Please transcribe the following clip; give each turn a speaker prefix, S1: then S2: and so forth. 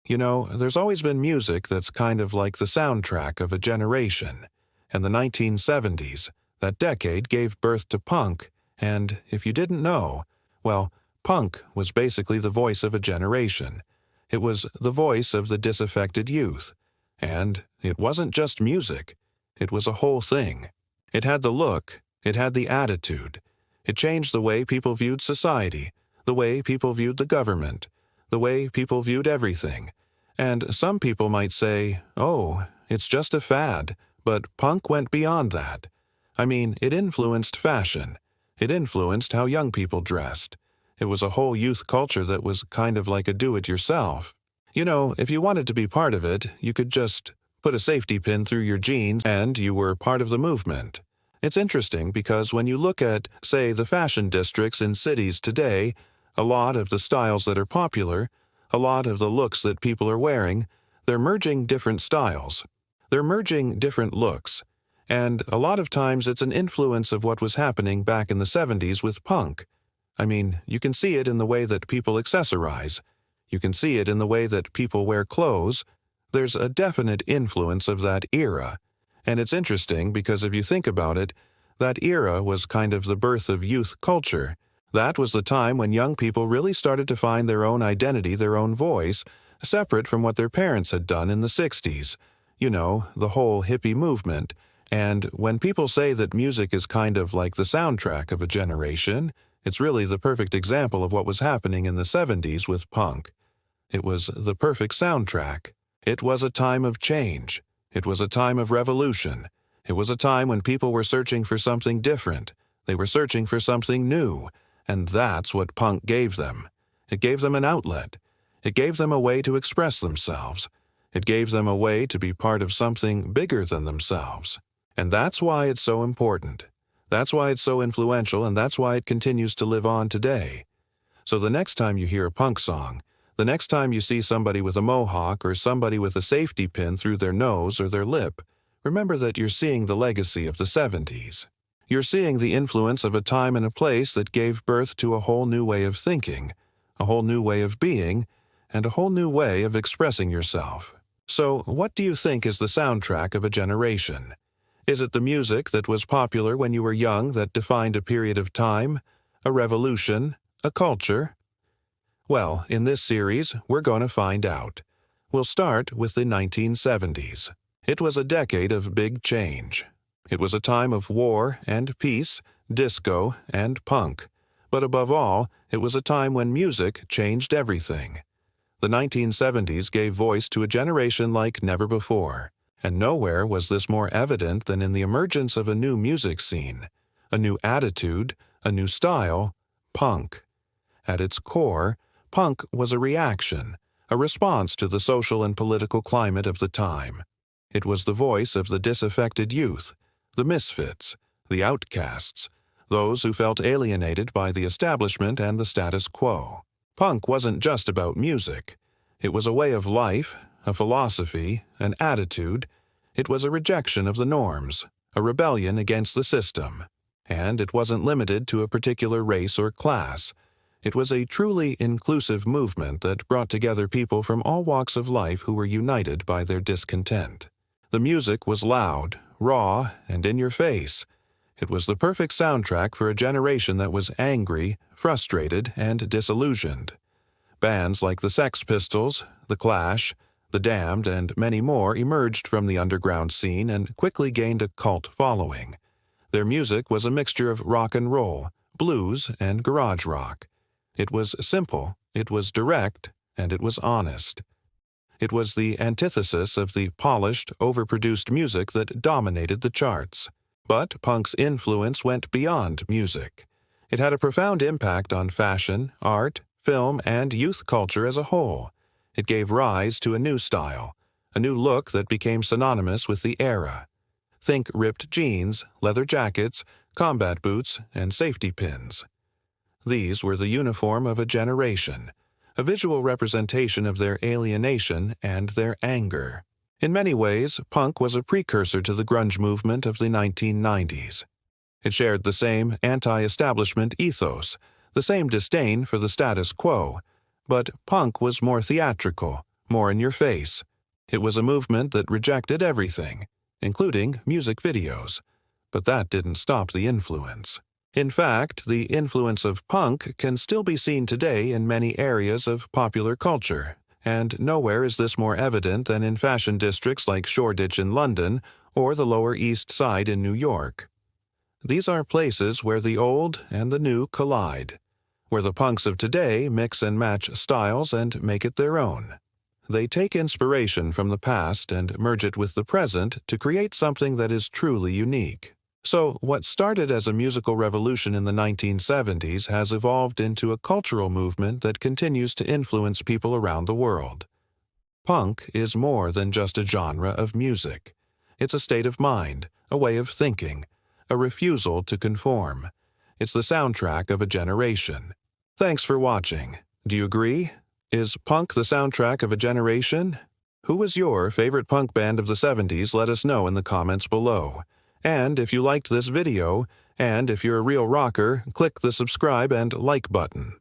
S1: You know, there's always been music that's kind of like the soundtrack of a generation. And the 1970s, that decade gave birth to punk, and if you didn't know, well, punk was basically the voice of a generation. It was the voice of the disaffected youth. And it wasn't just music. It was a whole thing. It had the look. It had the attitude. It changed the way people viewed society, the way people viewed the government, the way people viewed everything. And some people might say, oh, it's just a fad, but punk went beyond that. I mean, it influenced fashion. It influenced how young people dressed. It was a whole youth culture that was kind of like a do-it-yourself. You know, if you wanted to be part of it, you could just put a safety pin through your jeans and you were part of the movement. It's interesting because when you look at, say, the fashion districts in cities today, a lot of the styles that are popular, a lot of the looks that people are wearing, they're merging different styles. They're merging different looks. And a lot of times it's an influence of what was happening back in the 70s with punk. I mean, you can see it in the way that people accessorize. You can see it in the way that people wear clothes. There's a definite influence of that era. And it's interesting because if you think about it, that era was kind of the birth of youth culture. That was the time when young people really started to find their own identity, their own voice, separate from what their parents had done in the 60s. You know, the whole hippie movement. And when people say that music is kind of like the soundtrack of a generation, it's really the perfect example of what was happening in the 70s with punk. It was the perfect soundtrack. It was a time of change. It was a time of revolution. It was a time when people were searching for something different. They were searching for something new. And that's what punk gave them. It gave them an outlet. It gave them a way to express themselves. It gave them a way to be part of something bigger than themselves. And that's why it's so important. That's why it's so influential, and that's why it continues to live on today. So the next time you hear a punk song, the next time you see somebody with a mohawk or somebody with a safety pin through their nose or their lip, remember that you're seeing the legacy of the 70s. You're seeing the influence of a time and a place that gave birth to a whole new way of thinking, a whole new way of being, and a whole new way of expressing yourself. So, what do you think is the soundtrack of a generation? Is it the music that was popular when you were young that defined a period of time, a revolution, a culture? Well, in this series, we're going to find out. We'll start with the 1970s. It was a decade of big change. It was a time of war and peace, disco and punk. But above all, it was a time when music changed everything. The 1970s gave voice to a generation like never before. And nowhere was this more evident than in the emergence of a new music scene, a new attitude, a new style, punk. At its core, punk was a reaction, a response to the social and political climate of the time. It was the voice of the disaffected youth, the misfits, the outcasts, those who felt alienated by the establishment and the status quo. Punk wasn't just about music. It was a way of life, a philosophy, an attitude. It was a rejection of the norms, a rebellion against the system. And it wasn't limited to a particular race or class. It was a truly inclusive movement that brought together people from all walks of life who were united by their discontent. The music was loud, raw, and in your face. It was the perfect soundtrack for a generation that was angry, frustrated, and disillusioned. Bands like the Sex Pistols, The Clash, The Damned, and many more emerged from the underground scene and quickly gained a cult following. Their music was a mixture of rock and roll, blues, and garage rock. It was simple, it was direct, and it was honest. It was the antithesis of the polished, overproduced music that dominated the charts. But punk's influence went beyond music. It had a profound impact on fashion, art, film, and youth culture as a whole. It gave rise to a new style, a new look that became synonymous with the era. Think ripped jeans, leather jackets, combat boots, and safety pins. These were the uniform of a generation, a visual representation of their alienation and their anger. In many ways, punk was a precursor to the grunge movement of the 1990s. It shared the same anti-establishment ethos, the same disdain for the status quo, but punk was more theatrical, more in your face. It was a movement that rejected everything, including music videos. But that didn't stop the influence. In fact, the influence of punk can still be seen today in many areas of popular culture, and nowhere is this more evident than in fashion districts like Shoreditch in London or the Lower East Side in New York. These are places where the old and the new collide, where the punks of today mix and match styles and make it their own. They take inspiration from the past and merge it with the present to create something that is truly unique. So, what started as a musical revolution in the 1970s has evolved into a cultural movement that continues to influence people around the world. Punk is more than just a genre of music. It's a state of mind, a way of thinking, a refusal to conform. It's the soundtrack of a generation. Thanks for watching. Do you agree? Is punk the soundtrack of a generation? Who was your favorite punk band of the 70s? Let us know in the comments below. And if you liked this video, and if you're a real rocker, click the subscribe and like button.